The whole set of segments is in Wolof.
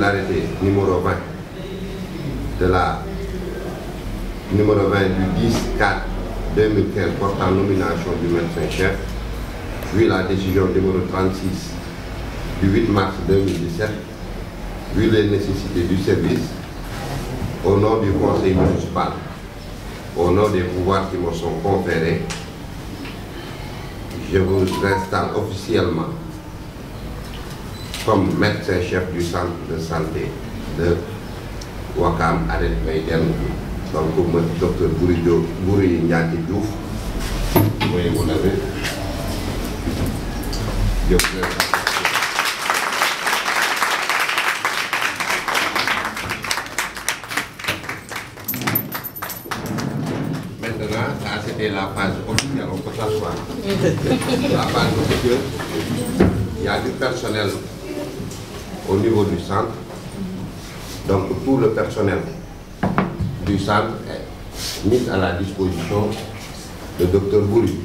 l'arrêté numéro 20 numéro 20 du 10/4/2015 portant nomination du médecin-chef, vu la décision numéro 36 du 8 mars 2017, vu les nécessités du service, au nom du conseil municipal, au nom des pouvoirs qui me sont conférés, je vous installe officiellement comme médecin-chef du centre de santé de Ouakam Arrêt Maïden. Donc, comme docteur Bouri Ndiaye Diouf, voyez vous l'avez. Maintenant, ça c'était la phase officielle, on peut s'asseoir. La phase officielle, il y a du personnel au niveau du centre. Donc tout le personnel du centre est mis à la disposition de Dr Bouri.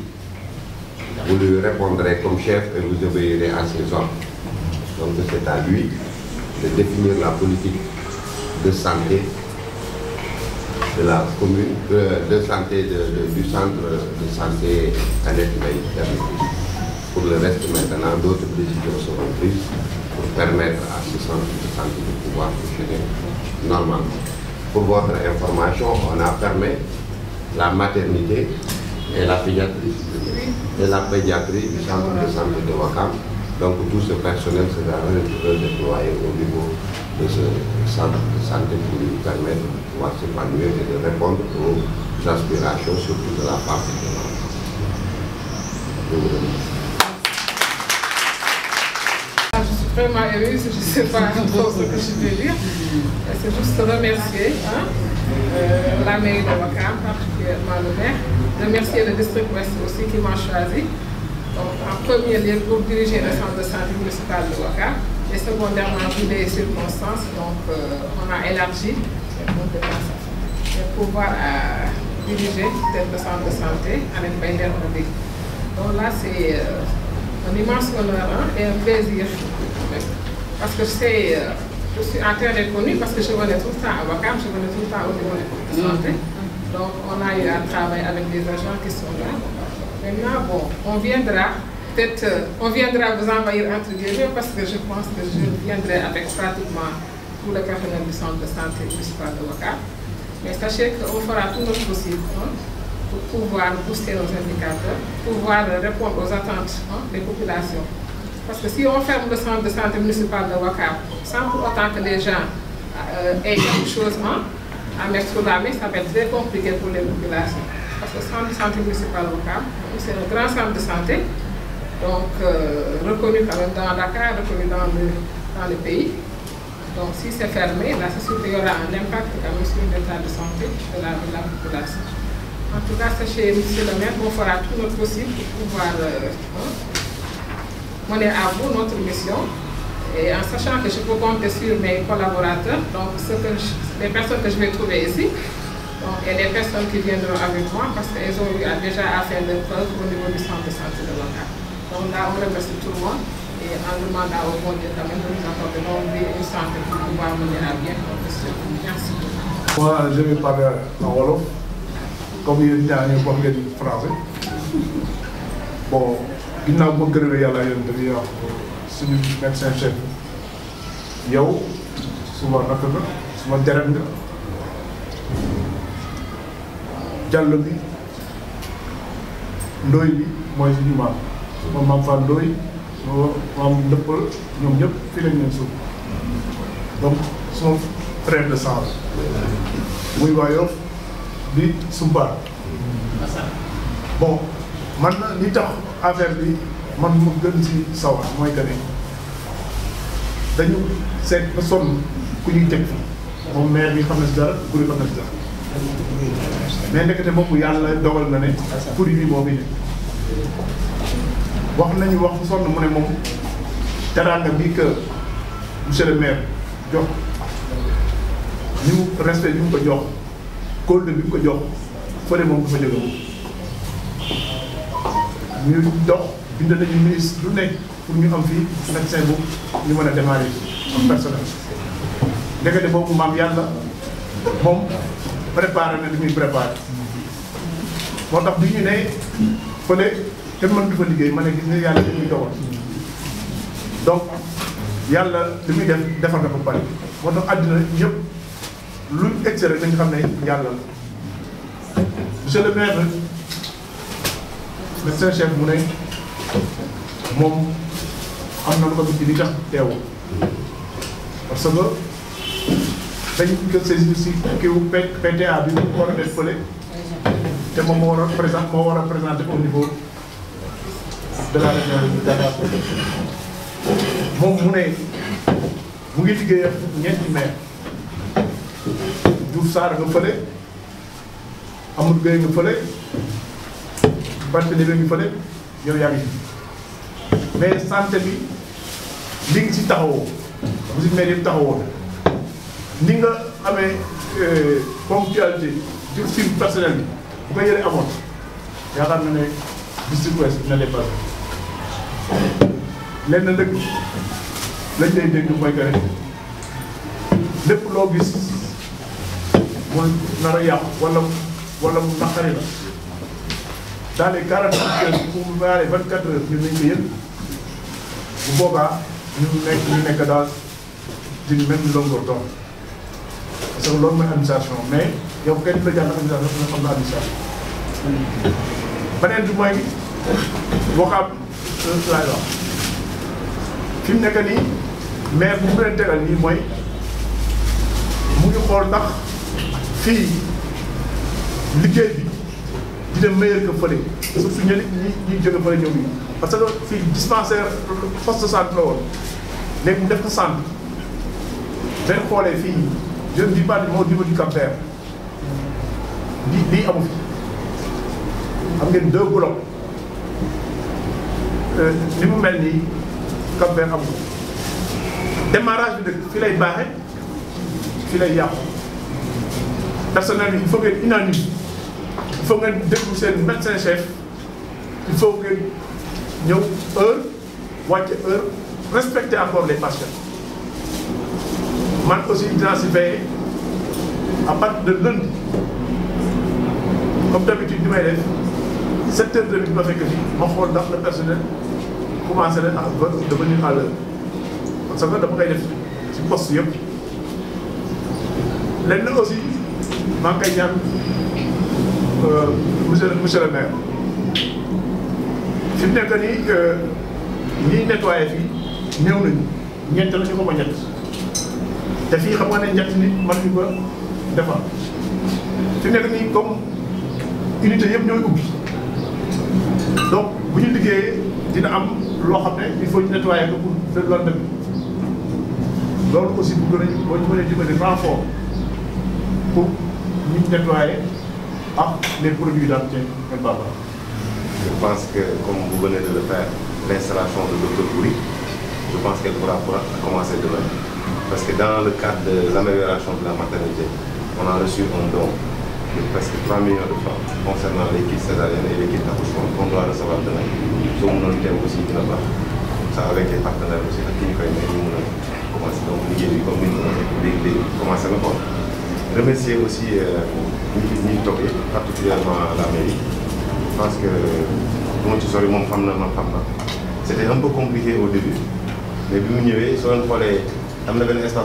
Vous lui répondrez comme chef et vous obéirez à ses ordres. Donc c'est à lui de définir la politique de santé de la commune, de santé du centre de santé Annette Maïden. Pour le reste, maintenant, d'autres décisions seront prises pour permettre à ce centre de santé de pouvoir fonctionner normalement. Pour votre information, on a permis la maternité et la pédiatrie du centre de santé de Ouakam. Donc tout ce personnel sera redéployé au niveau de ce centre de santé pour lui permettre de pouvoir s'épanouir et de répondre aux aspirations, surtout de la part de l'enfant. Je vous remercie. Vraiment heureuse, je ne sais pas trop ce que je vais dire. C'est juste remercier la mairie de Ouakam, particulièrement le maire, remercier le district ouest aussi qui m'a choisi. Donc, en premier lieu pour diriger le centre de santé municipal de Ouakam et secondairement vu les circonstances, donc on a élargi les compétences pour pouvoir diriger le centre de santé avec Baïder Mobile. Donc là c'est un immense honneur et un plaisir. Parce que je suis en terre reconnue, parce que je venais tout le temps à Ouakam, je venais tout le temps au niveau des postes de santé. Donc on a eu à travailler avec des agents qui sont là. Maintenant, bon, on viendra vous envahir entre guillemets, parce que je pense que je viendrai avec pratiquement tout le personnel du centre de santé municipal de Ouakam. Mais sachez qu'on fera tout notre possible pour pouvoir booster nos indicateurs, pour pouvoir répondre aux attentes des populations. Parce que si on ferme le centre de santé municipal de Ouakam, sans pour autant que les gens aient quelque chose à mettre sous la main, ça va être très compliqué pour les populations. Parce que le centre de santé municipal de Ouakam, c'est un grand centre de santé, donc reconnu quand même dans Dakar, reconnu dans le pays. Donc si c'est fermé, là c'est sûr qu'il y aura un impact quand même sur l'état de santé de la population. En tout cas, sachez, monsieur le maire, qu'on fera tout notre possible pour pouvoir mener à bout notre mission, et en sachant que je peux compter sur mes collaborateurs, donc les personnes que je vais trouver ici, donc, et les personnes qui viendront avec moi, parce qu'elles ont déjà fait leur preuve au niveau du centre de santé de Ouakam. Donc là, on remercie tout le monde et en demandant au bon Dieu quand même de nous apporter une santé pour pouvoir mener à bien notre mission. Merci beaucoup. Moi, je vais parler en Wolof, comme il y a un peu de français. Bon, ginnaaw ba gërëmee yàlla yoon dañuy wax suñu médecin chef yow suma rakk nga suma deret nga jàll bi ndooy bi mooy suñu maam suma maam Fall Ndooy suma maam Ndëppal ñoom ñëpp fii lañ leen suuf donc suma frère de sang muy waa Yoff di Sumbaar bon man li tax affaire bi man mu gën ci sawar mooy que ne dañu seet ba sonn ku ñuy teg fi moom maire bi xam na si dara ku ne xam na si dara mais ndekete boobu yàlla dogal na ne produit bi moo fi ne wax nañu wax fu sonn mu ne moom teraanga bi que monsieur le maire jox ñu mu respect bi mu ko jox kóolute bi mu ko jox fële moom dafa jóge ñu dox bind nañu ministre lu nekk pour ñu am fii médecin bu ñu mën a démarrer en personnel ndekete boobu maam yàlla moom préparé na li muy préparé moo tax bi ñu ne fële kenn mën du fa liggéey ma ne gis ne yàlla li muy dogal donc yàlla li muy def defar na ko pare moo tax àddina ñëpp lu egsi rek dañu xam ne yàlla la monsieur le maire médecin chef mu ne moom am na lu ko ci li tax teewul parce que dañu ko saisir si kiiwu PTA bi mu war a def fële te moom moo war a présenter au niveau de la région de Dakar moom mu ne mu ngi liggéey ak ñeenti maire Diouf Sarr nga fële Amadou Gueye nga fële Barthélémy nga fële yow yaa ngi fi mais santé bi li ngi si taxawoo bu si maire yëpp taxawoo ni nga amee ponctualité sur suivi personnel bi bu ko yëre amoon yaakaar na ne district ouest dina dépassé lenn nag lañ lay dégg mooy que rek lépp loo gis mu nar a yàqu wala mu naqari la dans les 48 heures ou dans les 24 heures ñun nañ ko yëg bu boobaa ñu nekk daal d'une même longueur d'onde parce que loolu mooy administration mais yow kenn du la jàng administration nga xam ne administration beneen bi mooy waxaat laay wax fi mu nekk nii mais bu mu leen tegal nii mooy mu ngi xool ndax fii liggéey bi dina meilleur que fële surtout ñi jóge fële ñëw yi parce que fii dispensaire poste de santé la woon léegi mu def ko centre benn xoolee fii je ne dis pas au niveau du Cap-Vert lii amu fi xam ngeen 2 blocs ni mu mel nii Cap-Vert amu ko démarrage bi nag fi lay baaxe fi lay yàqu personnel bi il faut ngeen unanime il faut ngeen déglu seen médecin chef il faut ngeen ñëw heure wàcce heure respecter encore les patients man aussi dinaa si veiller à partir de lundi comme d'habitude ni may def 7h30 bi ma fekk fii ma xool ndax le personnel commencé na à devenir à l'heure parce que dama koy def si poste yëpp lenn aussi maa ngi koy ñaan monsieur le maire fi mu nekk nii ñiy nettoyé fii néew nañu ñett la ñu ko ma ñett te fii xam nga ne ñett nit mën nañu ko defar fi mu nekk nii comme unité yëpp ñooy ubbi donc bu ñu liggéeyee dina am loo xam ne il faut ñu nettoyer ko pour de loolu dem loolu aussi bëgg nañu boo ñu mënee dimbali renfort pour ñu nettoyer ak les produits d'entretien et baba. Je pense que comme vous venez de le faire, l'installation de Dr Boury, je pense qu'elle pourra commencer demain. Parce que dans le cadre de l'amélioration de la maternité, on a reçu un don de presque 3 millions de francs concernant les kits césariennes et les kits d'accouchement qu'on doit recevoir demain. So, on a aussi là-bas. Ça avec les partenaires aussi, à qui nous commencer. Donc, comme nous commencer à remercier aussi Nil Topé, particulièrement la mairie. Je pense que c'était un peu compliqué au début. Mais puis, sur un projet, il y a un espace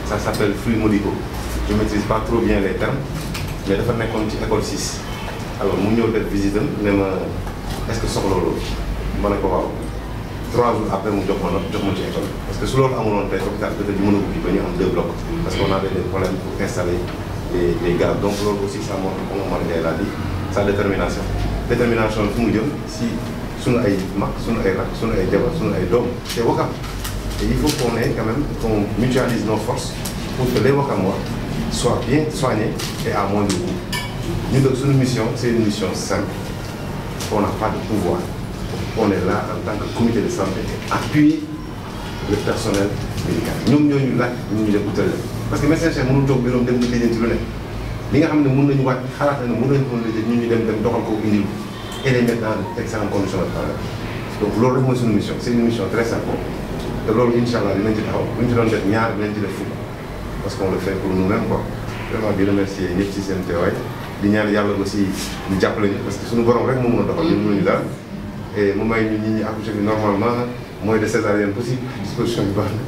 ça s'appelle Fruits Modicaux. Je ne maîtrise pas trop bien les termes, mais il faut faire une école 6. Alors, je suis venu visiter, mais est-ce que c'est ce que je 3 jours après, je suis venu l'école. Parce que sur l'autre, on a peut-être 2 blocs. Parce qu'on avait des problèmes pour installer les gardes. Donc, l'autre aussi, ça montre, comme Marie l'a dit, sa détermination. Détermination, si nous avons des marques, si nous avons des débats, si nous avons des dômes, c'est Wakam. Et il faut qu'on ait quand même, qu'on mutualise nos forces pour que les Wakamois soient bien soignés et à moins de coût. Nous, notre mission, c'est une mission simple. On n'a pas de pouvoir. On est là en tant que comité de santé, appuyer le personnel médical. Nous sommes là, nous nous écoutons. Parce que les médecins, nous sommes là, nous sommes là, li nga xam ne mën nañu wàcc xalaat na ne mën nañu ko liggéey ñun ñu dem doxal ko indi et les mettre dans d'excellentes conditions de travail. Donc loolu rek mooy suñu mission c'est une mission très simple te loolu incha allah dinañ ci taxaw bu ñu ci doon def ñaar dinañ ci def fukk parce qu'on le fait pour nous-mêmes quoi. Vraiment di remercier ñëpp ci seen teewaay di ñaan yàlla aussi ñu jàppale ñu parce que suñu borom rek moo mën a doxal ñun mënuñu dara et mu may ñu nit ñi accouché bi normalement moins de césarienne possible disposition bi baax na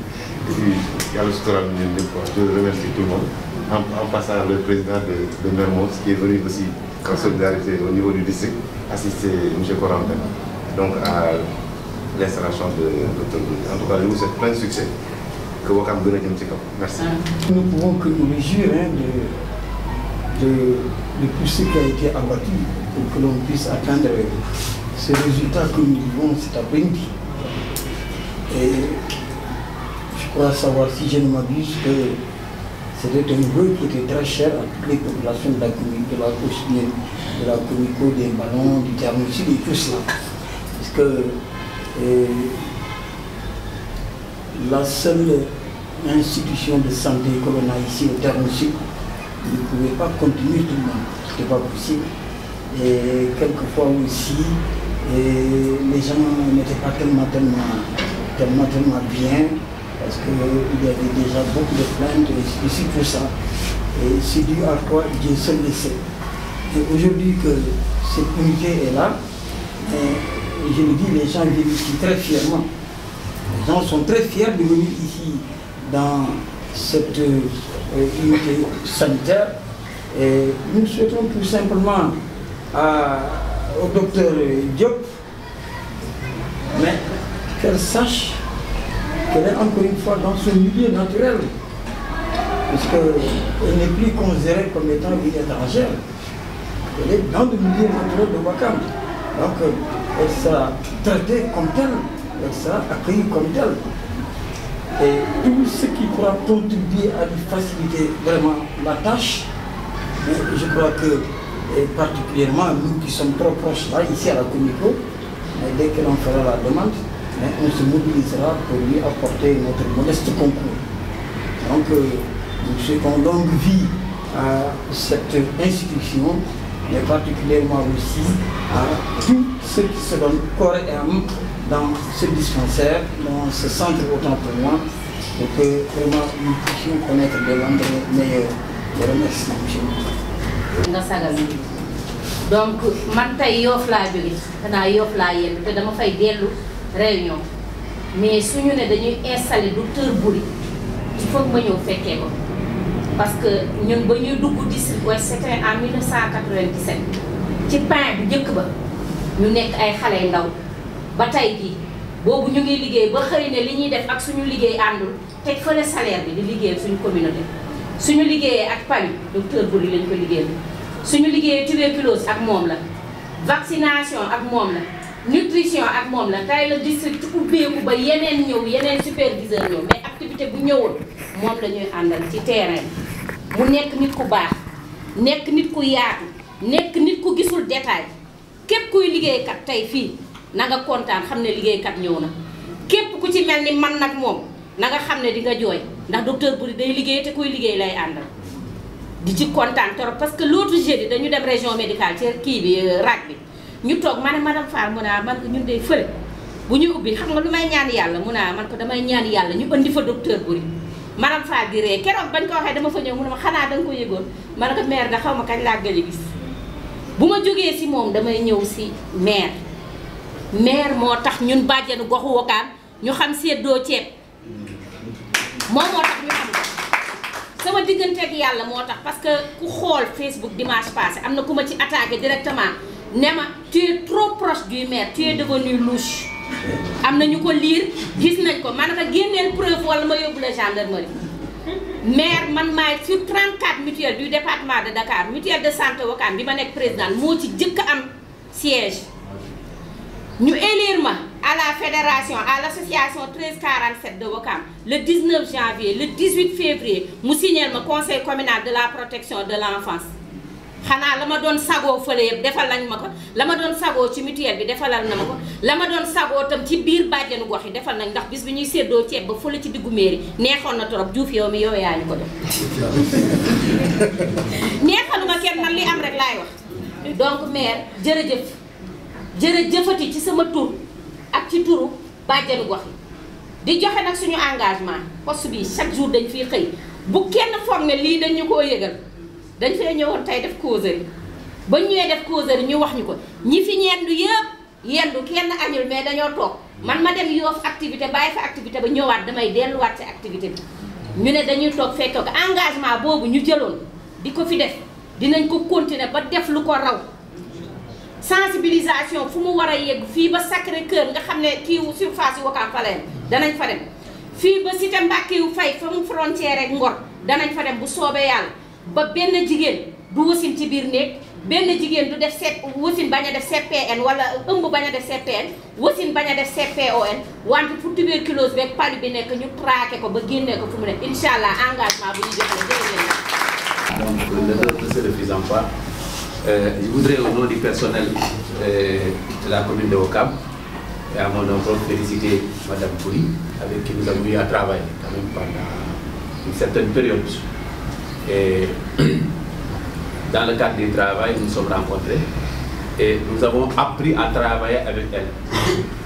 et puis yàlla suturaal ñun ñëpp quoi. Je remercie tout le monde en passant le président de Mermoz qui est venu aussi en solidarité au niveau du district assister M. Corentin donc à l'installation de Dr Boury. En tout cas je vous souhaite plein de succès que Ouakam gën a jëm ci kaw. Merci. Nous pouvons que nous réjouir de tout ce qui a été abattu pour que l'on puisse atteindre ce résultat que nous vivons cet après-midi. Et je crois savoir, si je ne m'abuse, que c'était un vœu qui était très cher à toutes les populations de la commune, de la Comico, des Ballons, du Terme Sud et tout cela. Parce que la seule institution de santé que l'on a ici au Terme Sud ne pouvait pas continuer tout le monde, ce n'était pas possible. Et quelquefois aussi, les gens n'étaient pas tellement bien, parce qu'il y avait déjà beaucoup de plaintes, et ici tout ça. Et c'est dû à quoi Dieu seul le sait. Et aujourd'hui que cette unité est là, je le dis, les gens viennent ici très fièrement. Les gens sont très fiers de venir ici dans cette unité sanitaire. Et nous souhaitons tout simplement au docteur Diop, mais qu'elle sache qu'elle est encore une fois dans son milieu naturel, parce qu'elle n'est plus considérée comme étant une étrangère. Elle est dans le milieu naturel de Ouakam. Donc elle sera traitée comme telle, elle sera accueillie comme telle. Et tout ce qui pourra contribuer à lui faciliter vraiment la tâche, je crois que, et particulièrement nous qui sommes trop proches là, ici à la Comico, dès que l'on fera la demande, on se mobilisera pour lui apporter notre modeste concours. Donc nous souhaitons longue vie à cette institution, mais particulièrement aussi à tous ceux qui se donnent corps et âme dans ce dispensaire, dans ce centre autant pour moi, pour que vraiment nous puissions connaître des lendemains meilleurs. Je remercie, monsieur. Donc man tey Yoff laa jóge xanaa Yoff laa yenn te dama fay dellu réunion mais suñu ne dañuy installer docteur Boury il faut que ma ñëw fekkee ko parce que ñun ba ñuy dugg district ouest c'était en 1997 ci pain bu njëkk ba ñu nekk ay xale ndaw ba tey jii boobu ñu ngi liggéey ba xëy ne li ñuy def ak suñu liggéey àndul teg fële salaire bi di liggéeyal suñu communauté suñu liggéeyee ak PAMI docteur Boury lañ ko liggéeyal suñu liggéeyee tuberculose ak moom la vaccination ak moom la nutrition ak moom la tey la district ubbeeku ba yeneen ñëw yeneen superviseur ñëw mais activité bu ñëwoon moom la ñuy àndal ci terrain mu nekk nit ku baax nekk nit ku yaatu nekk nit ku gisul détail képp kuy liggéeykat tey fii na nga kontaan xam ne liggéeykat ñëw na képp ku ci mel ni man nag moom na nga xam ne di nga jooy ndax docteur Boury day liggéey te kuy liggéey lay àndal di ci kontaan trop parce que l'autre jeudi dañu dem région médicale ci kii bi RAC bi ñu toog ma ne madame Fall mu naa man ko ñun day fële bu ñu ubbi xam nga lu may ñaan yàlla mu naa man ko damay ñaan yàlla ñu andi fa docteur Boury madame Fall di ree keroog bañ ko waxee dama fa ñëw mu ne ma xanaa da nga ko yëgoon ma ne ko maire da xaw ma kañ laa gëj a gis bu ma jógee si moom damay ñëw si maire moo tax ñun bàjjenu goxu Ouakam ñu xam seddoo ceeb moom moo tax ñu xam ko sama diggante ak yàlla moo tax parce que ku xool Facebook dimanche passé am na ku ma ci attaqué directement ne ma tu es trop proche du maire tu es devenu louche am na ñu ko liir gis nañ ko man naka génneel preuve wala ma yóbbu la gendarmerie maire man maay sur 34 mutuelles du département de Dakar mutuelle de santé Ouakam bi ma nekk présidente moo ci jëkk am siège ñu élire ma à la fédération à l'association 1347 de Ouakam le 19 janvier le 18 février mu signé ma conseil communal de la protection de l'enfance xanaa la ma doon sagoo fële yëpp defal nañ ma ko la ma doon sagoo ci mutuelle bi defalal na ma ko la ma doon sagoo tam ci biir bàjjenu gox yi defal nañ ndax bis bi ñuy séddoo ceeb ba fële ci diggu mairie neexoon na trop Diouf yow mi yow yaa ñu ko def neexaluma kenn man li am rek laay wax donc maire jërëjëfati ci sama tur ak ci turu bàjjenu gox yi di joxe nag suñu engagement poste bi chaque jour dañ fiy xëy bu kenn foog ne lii dañ ñu koo yëgal dañ fee ñëwoon tey def causerie ba ñëwee def causerie ñu wax ñu ko ñi fi ñendu yëpp yendu kenn añul mais dañoo toog man ma dem Yoff activité bàyyi fa activité ba ñëwaat damay delluwaat ci activité bi ñu ne dañuy toog fekke ko engagement boobu ñu jëloon di ko fi def dinañ ko continuer ba def lu ko raw sensibilisation fu mu war a yegg fii ba Sacré-Cœur nga xam ne kii surface yu Ouakam fa la danañ fa dem fii ba cité Mbacké yu Faye fa mu frontière ak Ngor danañ fa dem bu soobee yàlla ba benn jigéen du wasin ci biir néeg benn jigéen du def wasin bañ a def CPN wala ëmb bañ a def CPN wasin bañ a def CPON wante fu tuberculose beeg palu bi nekk ñu traqué ko ba génnee ko fu mu nekk incha allah engagement bu ñu joxe la donc ne se refusant pas. Je voudrais au nom du personnel de la commune de Ouakam et à mon nom féliciter Madame Bouli, avec qui nous avons eu à travailler quand même pendant une certaine période. Et dans le cadre du travail, nous nous sommes rencontrés et nous avons appris à travailler avec elle.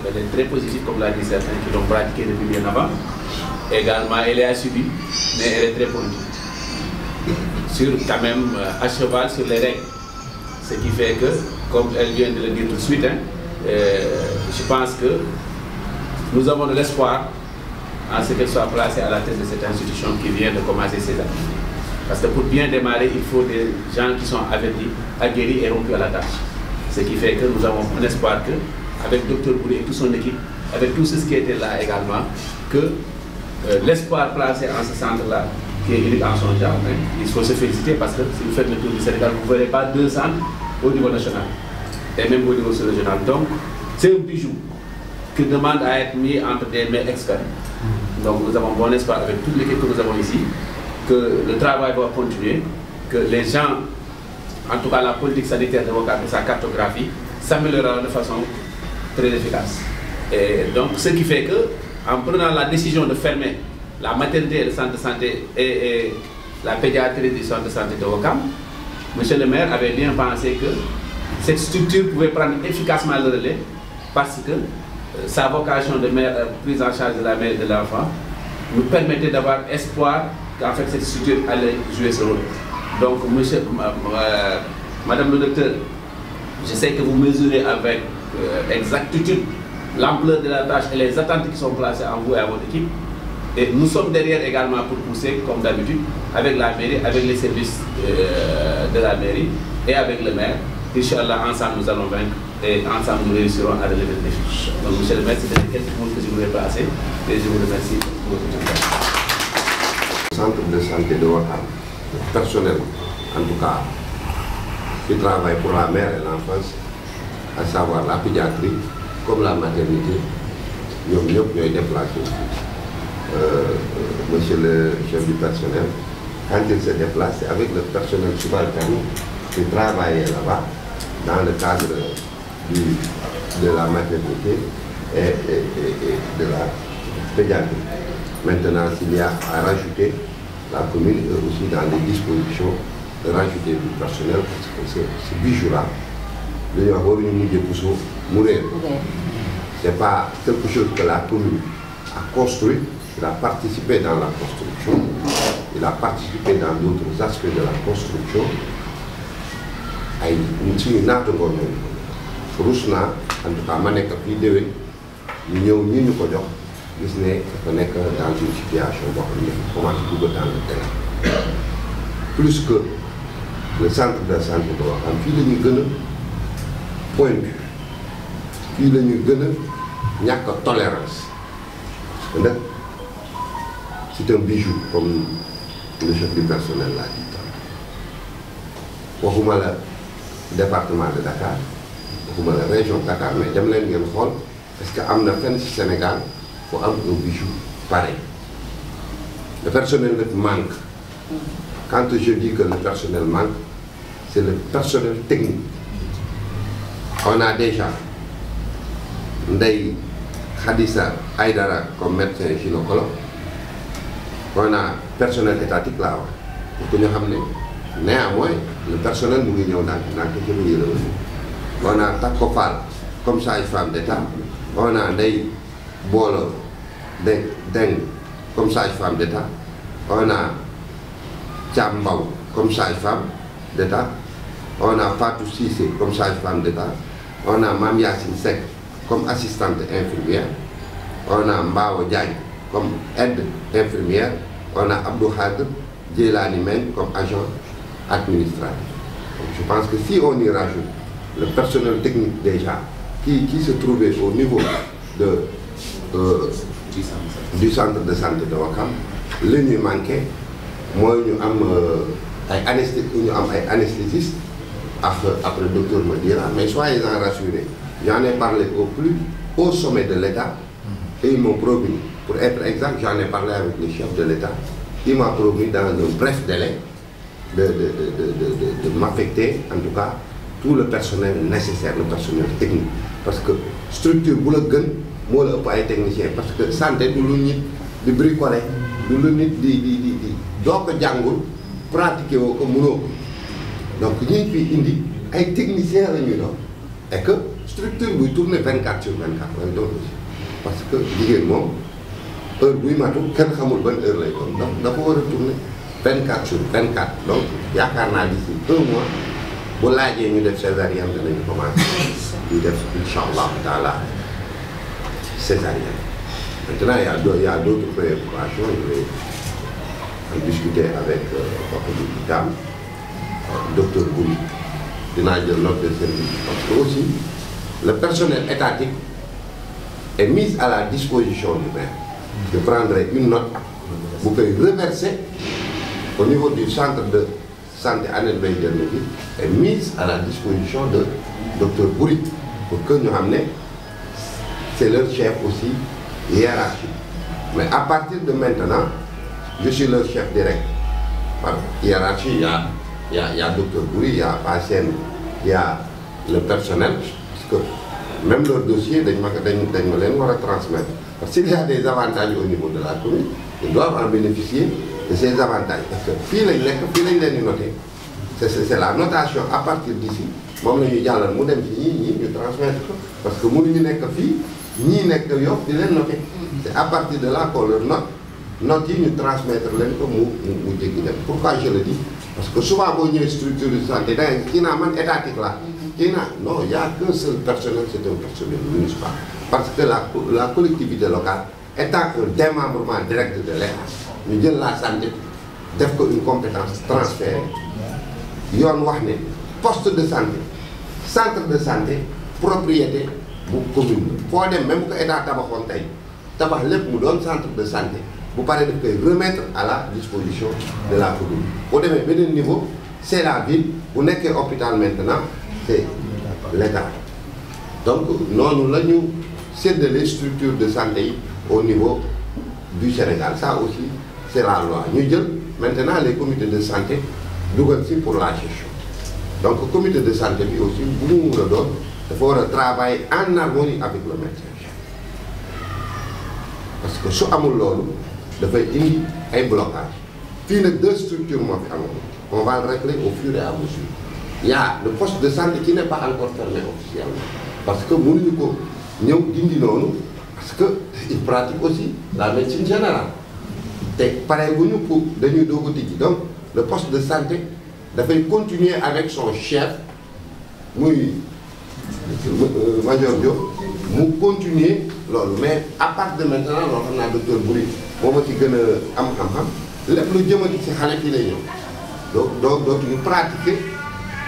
Elle est très positive, comme l'a dit certains qui l'ont pratiqué depuis bien avant. Également, elle est assidue, mais elle est très positive. Sur quand même à cheval sur les règles. Ce qui fait que, comme elle vient de le dire tout de suite, je pense que nous avons de l'espoir en ce qu'elle soit placée à la tête de cette institution qui vient de commencer ses activités. Parce que pour bien démarrer, il faut des gens qui sont avertis, aguerris et rompus à la tâche. Ce qui fait que nous avons un espoir que, avec Dr Bouli et toute son équipe, avec tout ce qui était là également, que l'espoir placé en ce centre-là, qui est unique en son genre, il faut se féliciter parce que si vous faites le tour du Sénégal, vous ne verrez pas 2 centres au niveau national et même au niveau régional. Donc, c'est un bijou qui demande à être mis entre des mains experts. Donc, nous avons bon espoir avec toute l'équipe que nous avons ici, que le travail va continuer, que les gens, en tout cas la politique sanitaire de Ouakam et sa cartographie, s'améliorera de façon très efficace. Et donc, ce qui fait que, en prenant la décision de fermer la maternité et le centre de santé et la pédiatrie du centre de santé de Ouakam, M. le maire avait bien pensé que cette structure pouvait prendre efficacement le relais parce que sa vocation de prise en charge de la mère et de l'enfant nous permettait d'avoir espoir qu'en fait cette structure allait jouer ce rôle. Donc, Madame le docteur, je sais que vous mesurez avec exactitude l'ampleur de la tâche et les attentes qui sont placées en vous et à votre équipe. Et nous sommes derrière également pour pousser, comme d'habitude, avec la mairie, avec les services de la mairie et avec le maire. Inch'Allah, ensemble nous allons vaincre et ensemble nous réussirons à relever le défi. Donc, monsieur le maire, c'était quelques mots que je voulais passer et je vous remercie pour votre temps. Centre de santé de Ouakam, le personnel, en tout cas, qui travaille pour la mère et l'enfance, à savoir la pédiatrie, comme la maternité, nous sommes déplacés. Monsieur le chef du personnel, quand il se déplace, c'est avec le personnel subalterne qui travaille là-bas dans le cadre de la maternité et de la pédiatrie. Maintenant, s'il y a à rajouter, la commune est aussi dans les dispositions de rajouter du personnel parce que ce bijou-là, c'est pas quelque chose que la commune a construit. Il a participé dans la construction, il a participé dans d'autres aspects de la construction. En tout cas, dans une situation plus que le centre de santé de Ouakam, il est pointu, il n'y a que tolérance. C'est un bijou, comme le chef du personnel l'a dit. Waxuma la département de Dakar, waxuma la région de Dakar, mais dem leen ngeen xool est-ce que am na fenn ci Sénégal pour am un bijou pareil. Le personnel manque. Quand je dis que le personnel manque, c'est le personnel technique. On a déjà Ndeye Khadissa Aïdara comme médecin gynécologue. On a personnel étatique là. Pour que nous sachions, néanmoins, le personnel nous est dans on a Takofal comme sage-femme d'État. On a Ndeye Bolo Deng comme sage-femme d'État. On a Thiam Mbaw comme sage-femme d'État, on a Fatou Cissé comme sage-femme d'État, on a Mame Yacine Seck comme assistante infirmière, on a Mbao Diagne comme aide infirmière, on a Abdou Khadr Djelani Meng comme agent administratif. Donc je pense que si on y rajoute le personnel technique déjà qui se trouvait au niveau du centre de santé de Ouakam, li ñuy manqué mooy ñu am ay anesthésistes après le docteur me dira, mais soyez-en rassurés, j'en ai parlé au plus haut sommet de l'État et ils m'ont promis, pour être exact, j'en ai parlé avec le chef de l'État, il m'a promis dans un bref délai de m'affecter en tout cas tout le personnel nécessaire, le personnel technique, parce que structure bu la gën moo la ëpp ay technicien, parce que santé du lu nit di bricoler, du lu nit di doo ko jàngul pratiquer woo ko mënoo ko, donc ñi fi indi ay techniciens la ñuy doon, et que structure buy tourner 24 sur 24 lay doon aussi, parce que jigéen moom heure buy matu kenn xamul ban heure lay doon, donc dafa war a tourner 24 sur 24, donc yaakaar naa d'ici 1 mois bu laajee ñu def césarienne danañu commencé di def inch'Allah taala césarienne. Maintenant il y a d'autres préoccupations, je vais en discuter avec Dame, docteur Bouli, dinaa jël note de service, parce que aussi le personnel étatique est mis à la disposition du maire. Je prendrai une note bu koy reverser au niveau du centre de santé Annette Mbaye Diène est mise à la disposition de docteur Bouri pour que ñu xam ne c'est leur chef aussi hiérarchique. Mais à partir de maintenant, je suis leur chef direct. Par hiérarchie, il y a docteur Bouri, il y a Bassène, il y a le personnel, parce que même leur dossier, dañ ma leen war a transmettre. Parce qu'il y a des avantages au niveau de la commune, ils doivent en bénéficier de ces avantages. Parce que fii lañ leen di noter, c'est la notation à partir d'ici, moom la ñuy jàllal mu dem ci ñii ñu transmettre ko, parce que mënuñu nekk fii ñii nekk Yoff di leen noter. C'est à partir de là qu'on leur note yi ñu transmettre leen ko mu jéggi dem. Pourquoi je le dis? Parce que souvent boo ñëwee structure de santé da ngay kii naa man étatique la kii naa non, il y a qu'un seul personnel, c'est un personnel municipal. Parce que la collectivité locale étant un démembrement direct de l'État, ñu jël la santé def ko une compétence transférée. yoon wax ne poste de santé centre de santé propriété bu commune foo dem même ko état tabaxoon tey tabax lépp mu doon centre de santé bu paree daf koy remettre à la disposition de la commune. boo demee beneen niveau c'est la ville, bu nekkee hôpital maintenant c'est l'État. Donc noonu la ñu séddale structure de santé yi au niveau du Sénégal. Ça aussi c'est la loi. ñu jël maintenant les comités de santé dugal si pour la gestion. Donc comité de santé bi aussi bu mu mun a doon dafa war a travailler en harmonie avec le médecin chef, parce que su amul loolu dafay indi ay blocage. Fii nag 2 structures moo fi amoon, on va le régler au fur et à mesure. Il y a le poste de santé qui n'est pas encore fermé officiellement, parce que mënuñu ko ñëw dindi noonu, parce que il pratique aussi la médecine générale te pare bu ñu pour dañuy doog a tijji. Donc le poste de santé dafay continuer avec son chef muy Major Diop mu continuer loolu, mais à partir de maintenant loolu xam naa docteur Bouri moo ma ci gën a am xam-xam, lépp lu jëmati ci xale fii lay ñëw. donc dootuñu pratiquer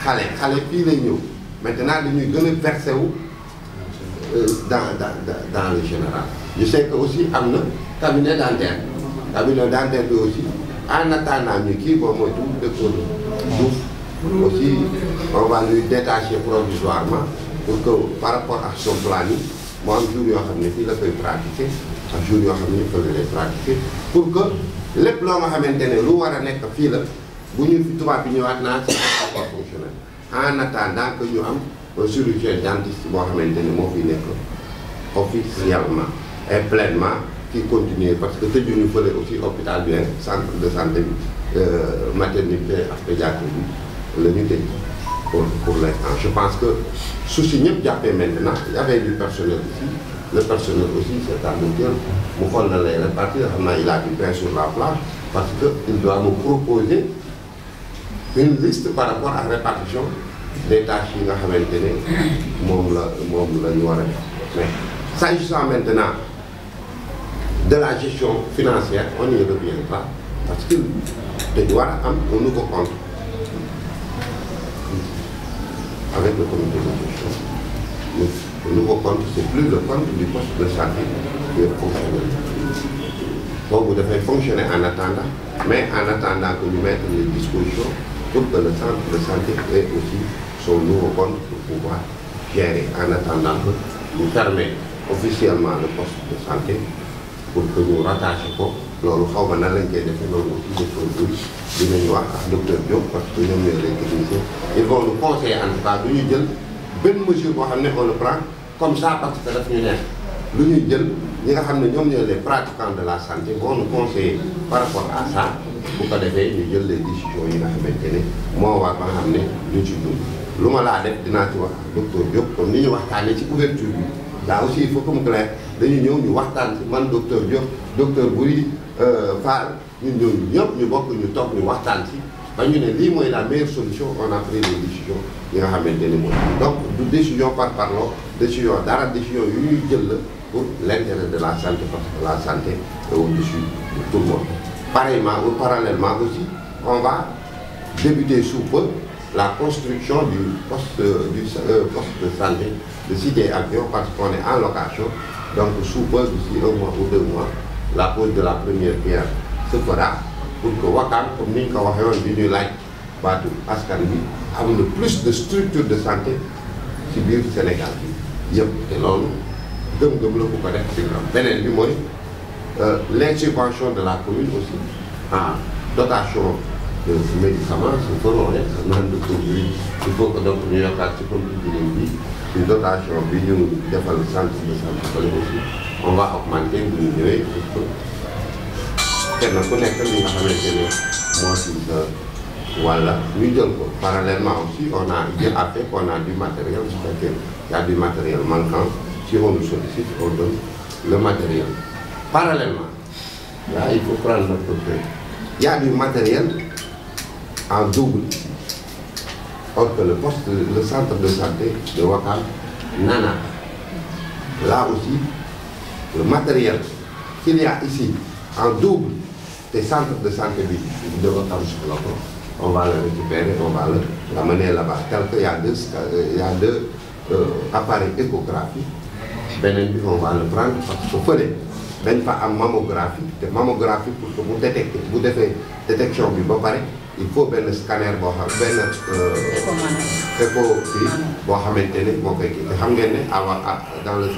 xale fii lay ñëw. Maintenant dañuy gën a versé wu dans le général. Je sais que aussi am na cabinet dentaire bi aussi en attendant ñu kii boobu mooy tout docteur Diouf aussi on va lui détacher provisoirement pour que par rapport à son planning mu am jour yoo xam ne fii la koy pratiquer ak jour yoo xam ne fii la lay pratiquer, pour que lépp loo nga xamante ne lu war a nekk fii la bu ñu fi tubaab bi ñëwaat naa c'est pas fonctionnel. En attendant que ñu am un chirurgien dentiste boo xamante ne moo fi nekk officiellement et pleinement qui continue, parce que tëjuñu fële aussi hôpital bi centre de santé bi maternité ak pédiatrie bi la ñu tëj pour l'instant. Je pense que su si ñëpp jàppee maintenant il y avait du personnel ici, le personnel aussi c'est à l'auteur mu xool na lay répartir. Xam naa il a du pain sur la plage, parce que il doit me proposer une liste par rapport à répartition des tâches yi nga xamante ne moom la ñu war a def mais s'agissant maintenant de la gestion financière on n'y revient pas parce que dañu war a am un nouveau compte avec le comité de gestion. Le nouveau compte, c'est plus le compte du poste de santé qui est fonctionnel. Donc vous devez fonctionner en attendant, mais en attendant que nous mettions les dispositions pour que le centre de santé ait aussi son nouveau compte pour pouvoir gérer en attendant que nous fermions officiellement le poste de santé pour que nous rattachions loolu xaw ma nan lañ koy defee loolu aussi docteur Bouy dinañu wax ak docteur Diop parce que ñoom ñooy les techniciens ils vont nous conseiller en tout cas du ñu jël benn mesure boo xam ne on le prend comme ça parce que daf ñu neex lu ñuy jël ñi nga xam ne ñoom ñooy les pratiquants de la santé vont nous conseiller par rapport à ça bu ko defee ñu jël les décisions yi nga xamante ne moo war ba nga xam ne ñu ci dund lu ma laa def dinaa ci wax ak docteur Diop comme ni ñu waxtaanee ci ouverture bi là aussi il faut que mu clair dañu ñëw ñu waxtaan ci man docteur Diop docteur Boury Fall ñun ñooñu ñëpp ñu bokk ñu toog ñu waxtaan ci ba ñu ne lii mooy la meilleure solution on a pris des décisions yi nga xamante ne mooy donc du décision par parlo décision dara décision yu ñuy jël la pour l'intérêt de la santé parce que la santé est au-dessus de tout le monde. Pareillement ou parallèlement aussi on va débuter sous peu la construction du poste de santé de Cité Avion parce qu'on est en location donc sous peu d'ici 1 mois ou 2 mois la pose de la première pierre se fera pour que Ouakam comme ni ñu ko waxee woon bi ñuy laaj baatu askan bi am le plus de structures de santé ci biir Sénégal bi yëpp te loolu gëm-gëm la bu ko def ci am beneen bi mooy les subventions de la commune aussi en dotation de médicaments se feront rek naan de produit il faut que donc ñu yokkaat ci comme jigéen bi ci dotation bi ñu defal centre de santé fële aussi on va augmenter bu ñu ñëwee pour que kenn ku nekk li nga xamante ne moo ci sa wala ñu jël ko parallèlement aussi on a fait qu'on a du matériel su fekkee y a du matériel manquant si on nous sollicite on donne le matériel parallèlement là il faut prendre notre côté il y a du matériel en double or que le centre de santé de Ouakam nana là aussi le matériel qu'il y a ici en double des centres de santé de Ouakam sur la côte on va le récupérer, on va l'amener là-bas. Tel qu'il y a deux appareils échographiques, on va le prendre parce qu'il faut dañ fa am mammographie te mammographie pour que mu détecter bu defee détection bi ba pare il faut benn scanner boo xam benn écho fii boo xamante ne moo koy kii te xam ngeen ne dans le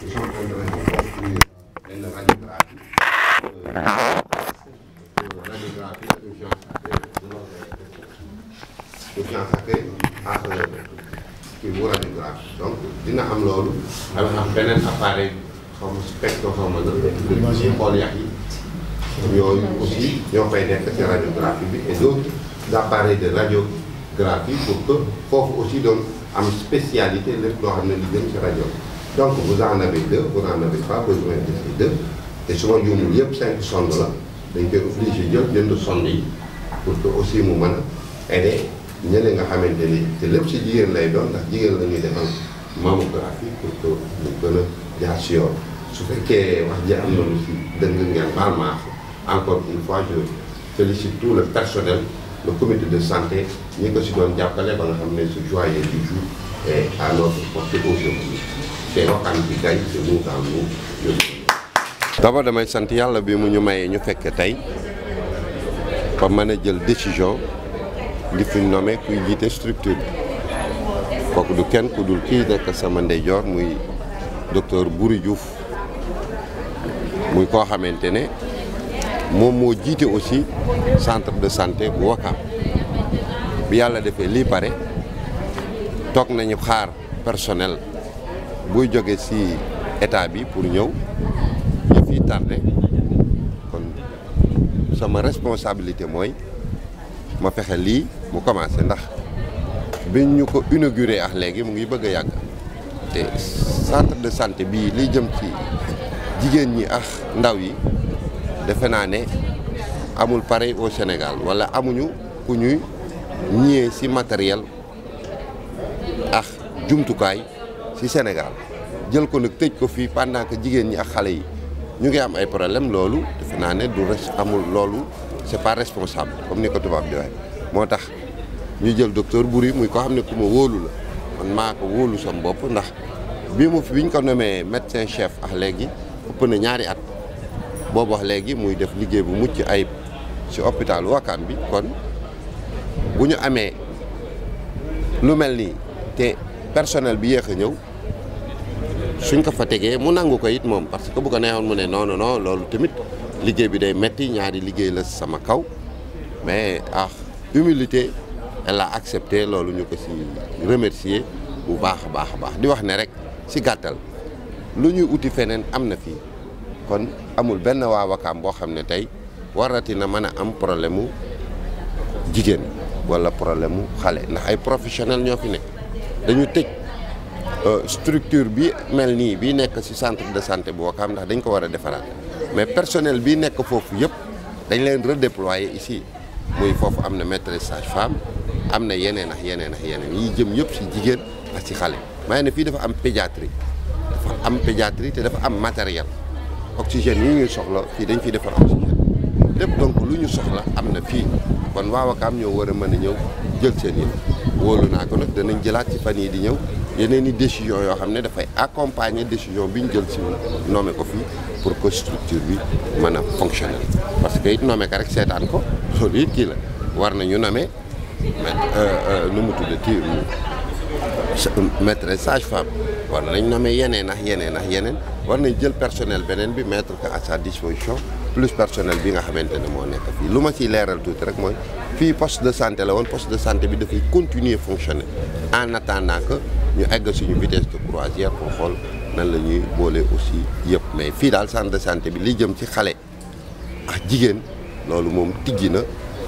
ils sont en train de construire benn radiographie urgence accueil kii bu radiographie donc dina am loolu dana am beneen appareil xaw ma spectre xaw ma na xool yax yi yooyu aussi ñoo fay nekk ci radiographie bi et d'autres appareils de radiographie pour que foofu aussi doon am spécialité lépp loo xam ne li jëm ci rajo donc vous en avez deux vous n'en avez pas besoin de ces deux te su ma juumul yëpp 5 sondes la dañ koy obligé jënd sondes yi pour que aussi mu mën a aider ñeneen nga xamante ni te lépp ci jigéen lay doon ndax jigéen la ñuy defal mammographie pour que mu gën a jaar si yoon su fekkee wax ji am na lu si dëng ngeen baal ma encore une fois je félicite tout le personnel le comité de santé ñi ko si doon jàppale ba nga xam ne ce joyeux du jour est à notre portée aujourd'hui c'est Ouakam qui gagne c'est nous dans nous. D'abord damay sant yàlla bi mu ñu mayee ñu fekk tey ba mën a jël décision di fi nommé kuy jiite structure bi kooku du kenn ku dul kii nekk sama ndeyjoor muy docteur Boury Diouf muy koo xamante ne moom moo jiite aussi centre de santé bu Ouakam bi yàlla defee lii pare toog nañu xaar personnel buy jóge ci état bi pour ñëw ñu fi tardé kon sama responsabilité mooy ma fexe lii mu commencé ndax biñ ñu ko inauguré ak léegi mu ngi bëgg a yàgg te centre de santé bii liy jëm ci jigéen ñi ak ndaw yi defe naa ne amul pareil au Sénégal wala amuñu ku ñuy ñëwee ci matériel ak jumtukaay ci Sénégal jël ko nag tëj ko fii pendant que jigéen ñi ak xale yi ñu ngi am ay problème loolu defe naa ne du amul loolu c'est pas responsable comme ni ko tubaab di waxee moo tax ñu jël docteur Boury muy ko xam ne ku ma wóolu la man maa ko wóolu sam bopp ndax bi ñu ko nommé médecin chef ak léegi ëpp na ñaari at boobu wax léegi muy def liggéey bu mucc ayib ci hôpital Ouakam bi kon bu ñu amee lu mel nii te personnel bi yéex a ñëw suñ ko fa tegee mu nangu ko it moom parce que bu ko neexoon mu ne non non non loolu tamit liggéey bi day metti ñaari liggéey la sama kaw mais humilité elle a accepté loolu ñu ko ci remercier bu baax a baax di wax ne rek ci gàttal lu ñuy uti feneen am na fii kon amul benn waa Wakaam boo xam ne tey warati na mën a am problème mu jigéen walla problème mu xale ndax ay professionnels ñoo fi nekk dañu tëj structure bi mel nii bii nekk ci centre de santé bu Wakaam ndax dañ ko war a defaraat mais personnel bii nekk foofu yëpp dañ leen redéployer ici muy foofu am na maîtresse sage-femme am na yeneen ak yeneen ak yeneen yi jëm yëpp ci jigéen ak ci xale may ne fii dafa am pédiatrie te dafa am matériel oxygène yi ñuy soxla fii dañ fiy defar oxygène lépp donc lu ñu soxla am na fii kon waa Wakaam ñoo war a mën a ñëw jël seen yëpp wóolu naa ko nag danañ jëlaat ci fan yi di ñëw yeneen i décision yoo xam ne dafay accompagner décision bi ñu jël ci nommé ko fii pour que structure bi mën a fonctionner parce que it nommé ka rek seetaan ko loolu it kii la war nañu nommé nu mu tuddati maîtresse sage-femme war nañ nommé yeneen ak yeneen war nañ jël personnel beneen bi mettre ko à sa disposition plus personnel bi nga xamante ne moo nekk fii lu ma ciy leeral tuuti rek mooy fii poste de santé la woon poste de santé bi dafay continuer fonctionner en attendant que ñu egg suñu vitesse de croisière pour xool nan la ñuy boole aussi yëpp mais fii daal centre de santé bi li jëm ci xale ak jigéen loolu moom tijji na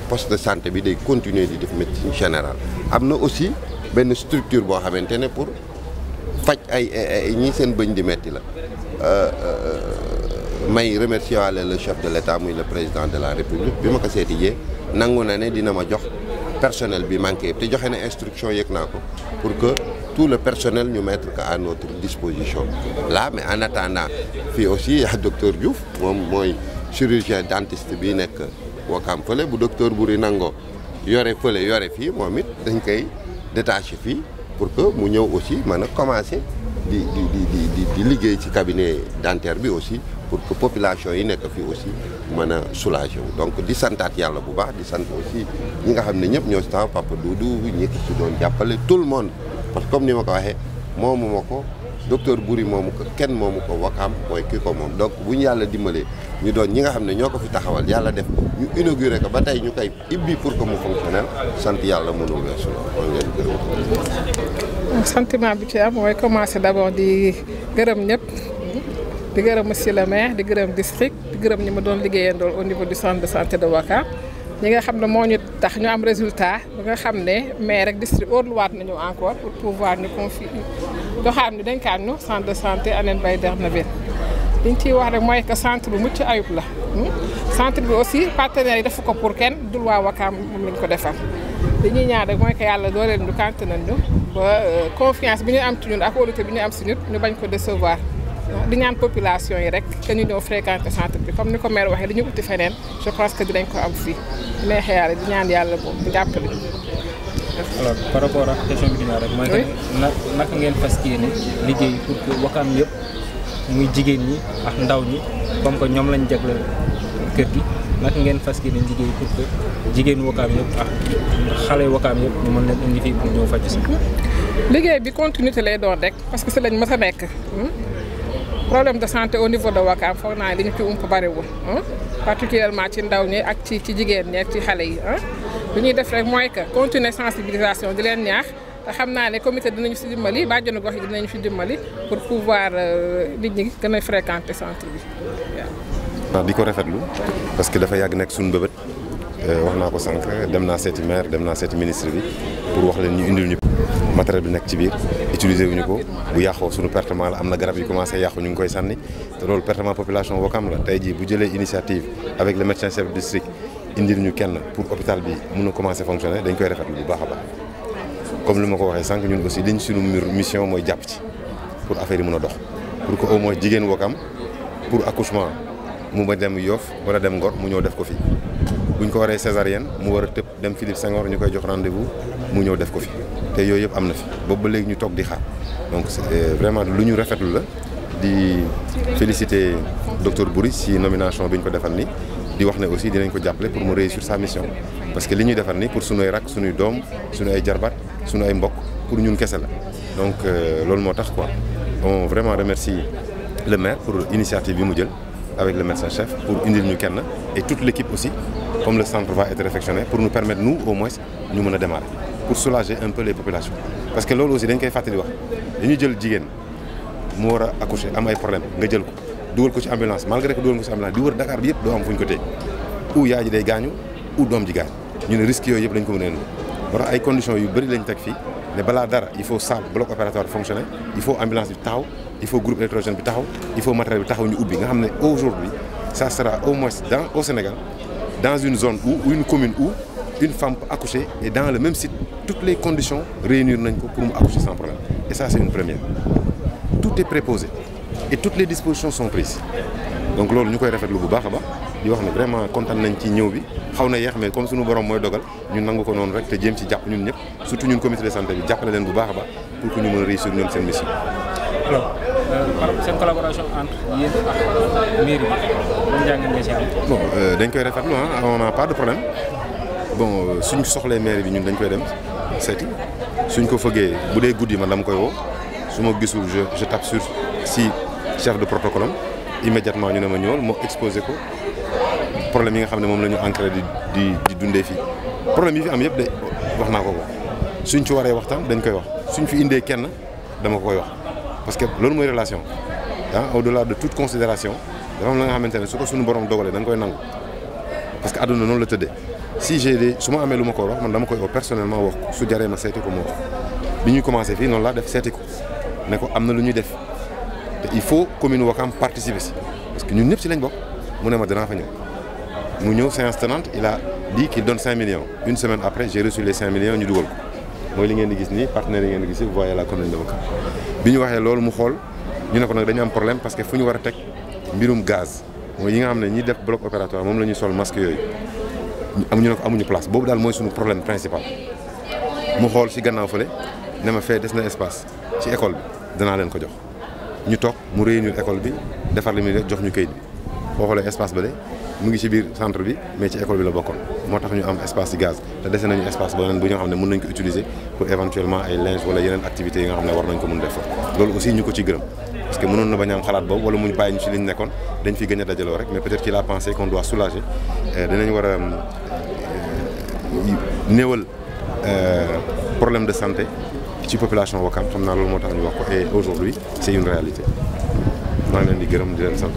poste de santé bi day continuer di def médecine générale am na aussi benn structure boo xamante ne pour faj ay ñi seen bëñ di metti la may remercier waale le chef de l'État muy le président de la République bi ma ko seeti jee nangu na ne dina ma jox personnel bi manqué te joxe na instruction yëg naa ko pour que tout le personnel ñu mettre que à notre disposition là mais en attendant fii aussi y a docteur Diouf moom mooy chirurgien dentiste bi nekk Wakaam fële bu docteur Boury nangoo yore fële yore fii moom it dañ koy détaché fii pour que mu ñëw aussi mën a commencer di liggéey ci cabinet dentaire bi aussi pour que population yi nekk fii aussi mën a soulager wu donc di santaat yàlla bu baax di sant aussi ñi nga xam ne ñëpp ñoo si taw Papa Doudou ñi ki si doon jàppale tout le monde parce que comme ni ma ko waxee moomu ma ko docteur Boury moomu ko kenn moomu ko Wakaam mooy kii ko moom donc bu ñu yàlla dimbalee ñu doon ñi nga xam ne ñoo ko fi taxawal yàlla def ñu inauguré ko ba tey ñu koy ibbi pour que mu fonctionnel sant yàlla mënul weesu loolu ngeen gërëm. sentiment bi ci am mooy commencer d'abord di gërëm ñëpp di gërëm monsieur le maire di gërëm district di gërëm ñi ma doon liggéeyandool au niveau du centre de santé de Wakaam ñi nga xam ne moo ñu tax ñu am résultat ba nga xam ne maire rek district óorluwaat nañu encore pour pouvoir ñu confier doxaat ñu dénkaat ñu centre de santé Aline Baye Derneville liñ ciy wax rek mooy que centre bu mucc ayib la centre bi aussi partenaires yi defu ko pour kenn dul waa Wakaam moom lañ ko defal li ñuy ñaan rek mooy que yàlla dooleel ñu kànt nañ ñu ba confiance bi ñu am ci ñun ak qualité bi ñu am si ñun ñu bañ ko décevoir di ñaan population yi rek que ñu ñëw fréquenter centre bi comme ni ko maire waxee dañu uti feneen je pense que dinañ ko am fii neexee yàlla di ñaan yàlla boobu jàppale. alors par rapport ak question bi ñu rek mooy que naka ngeen fas yéene liggéey pour que Wakaam yëpp muy jigéen ñi ak ndaw ñi comme que ñoom lañ jagleel kër gi naka ngeen fas yéene liggéey pour que jigéen Wakaam yëpp ak xale Wakaam yëpp ñu mën leen indi fii pour ñëw faj si. liggéey bi continuité lay doon rek parce que si lañ mës a nekk problème de santé au niveau de Wakaam foog naa li ñu ci ump bariwul particulièrement ci ndaw ñi ak ci jigéen ñi ak ci xale yi li ñuy def rek mooy que continuer sensibilisation di leen ñaax te xam naa ne comité dinañu si dimbali bàjjenu gox yi dinañu fi dimbali pour pouvoir nit ñi gën a fréquenter centre bi waaw. di ko rafetlu parce que dafa yàgg nekk suñu mbëbët wax naa ko sànq dem naa seeti maire dem naa seeti ministre bi pour wax leen ñu indil ñu matériel bi nekk ci biir utiliser wuñu ko bu yàqoo suñu pertement la am na garab yi commencé yàqu ñu ngi koy sànni te loolu pertement population Wakaam la tey jii bu jëlee initiative avec le médecin chef de district indil ñu kenn pour hôpital bi mun a commencer fonctionner dañ koy rafetlu bu baax a baax comme li ma ko waxee sànq ñun aussi liñ suñu mission mooy jàpp ci pour affaire yi mën a dox pour que au moins jigéen Ouakam pour accouchement mu ba dem Yoff wala dem Ngor mu ñëw def ko fi buñ ko waree césarienne mu war a tëb dem Philippe Senghor ñu koy jox rendez-vous mu ñëw def ko fi te yooyu yëpp am na fi boobu ba léegi ñu toog di xaar donc c'est vraiment lu ñu rafetlu la di féliciter docteur Boury si nomination bi ñu ko defal ni di wax ne aussi dinañ ko jàppale pour mu réussir sa mission parce que li ñuy defar ni pour sunuy rak sunuy doom sunu ay jarbaat sunu ay mbokk pour ñun kese la donc loolu moo tax quoi on vraiment remercie le maire pour initiative bi mu jël avec le médecin chef pour indil ñu kenn et toute l'équipe aussi comme le centre va être réfectionné pour nous permettre nous au moins ñu mën a démarrer pour soulager un peu les populations parce que loolu aussi dañ koy fàttali wax dañuy jël jigéen mu war a accoucher am ay problème nga jël ko dugal ko ci ambulance malgré que dugal ko ci ambulance di wër Dakar bi yëpp doo am fu ñu ko téye ou yaay ji day gaañu ou doom ji gaañu ñu ne risques yooyu yëpp dañ ko mën a indi war ay conditions yu bëri lañ teg fii mais balaa dara il faut salle bloc opératoire fonctionner il faut ambulance bi taxaw il faut groupe électrogène bi taxaw il faut matériel bi taxaw ñu ubbi nga xam ne aujourd'hui ça sera au moins au Sénégal dans une zone ou une commune où une femme peut accoucher et dans le même site toutes les conditions réunir nañ ko pour mu accoucher sans problème et ça c'est une première tout est préposé et toutes les dispositions sont prises donc loolu ñu koy rafetlu bu baax a baax di wax ne vraiment kontaan nañ ci ñëw bi xaw na yeex mais comme suñu borom mooy dogal ñun nangu ko noonu rek te jéem ci jàpp ñun ñëpp surtout ñun comité de santé bi jàppale leen bu baax a baax pour que ñu mën a réussir ñoom seen mission. alors seen collaboration entre yéen ak mairie bi ban jàngat nga ci am. bon dañ koy rafetlu ah on n'a pas de problème bon suñ soxlee mairie bi ñun dañ koy dem seeti suñ ko fëggee bu dee guddi man dama koy woo su ma gisul je tape sur si chef de protocole am immédiatement ñu ne ma ñëwal moo exposé ko problème yi nga xam ne moom la ñu ancré di dundee fii problème yi fi am yëpp de wax naa ko suñ ci waree waxtaan dañ koy wax suñ fi indee kenn dama ko koy wax parce que loolu mooy relation ah au-delà de toute considération dafa am la nga xamante ne su ko suñu borom dogalee da nga koy nangu parce que àdduna noonu la tëddee si su ma amee lu ma ko wax man dama koy woo personnellement wax ko su jaree ma seeti ko moo wax bi ñuy commencé fii noonu laa def seeti ko ne ko am na lu ñuy def te il faut commune Ouakam participer si parce que ñun ñëpp si lañ bokk mu ne ma danaa fa ñëw mu ñëw séance tenante il a dit qu'il donne 5 millions une semaine après j'ai reçu les 5 millions ñu dugal ko mooy li ngeen di gis nii partenaires yi ngeen di gis vous voyez la commune de Ouakam bi ñu waxee loolu mu xool ñu ne ko nag dañu am problème parce que fu ñu war a teg mbirum gaz mooy yi nga xam ne ñi def bloc opératoire moom la ñuy sol masque yooyu ñu ne ko amuñu place boobu daal mooy suñu problème principal mu xool si gannaaw fële ne ma fee des na espace ci école bi danaa leen ko jox ñu toog mu réunir école bi defar li muy def jox ñu kayit bi boo xoolee espace bële mu ngi ci biir centre bi mais ci école bi la bokkoon moo tax ñu am espace ci gaz te dese nañu espace beneen bu ñoo xam ne mën nañ ko utiliser pour éventuellement ay linge wala yeneen activités yi nga xam ne war nañ ko mën def loolu aussi ñu ko ci gërëm parce que mënoon na bañ a am xalaat boobu wala mu bàyyi ñu ci liñ nekkoon dañ fi gën a dajaloo rek mais peut-être qu'il a pensé qu'on doit soulager dinañ war a néewal problème de santé ci population Ouakam xam naa loolu moo tax ñu wax ko et aujourd'hui c'est une réalité maa ngi leen di gërëm di leen sant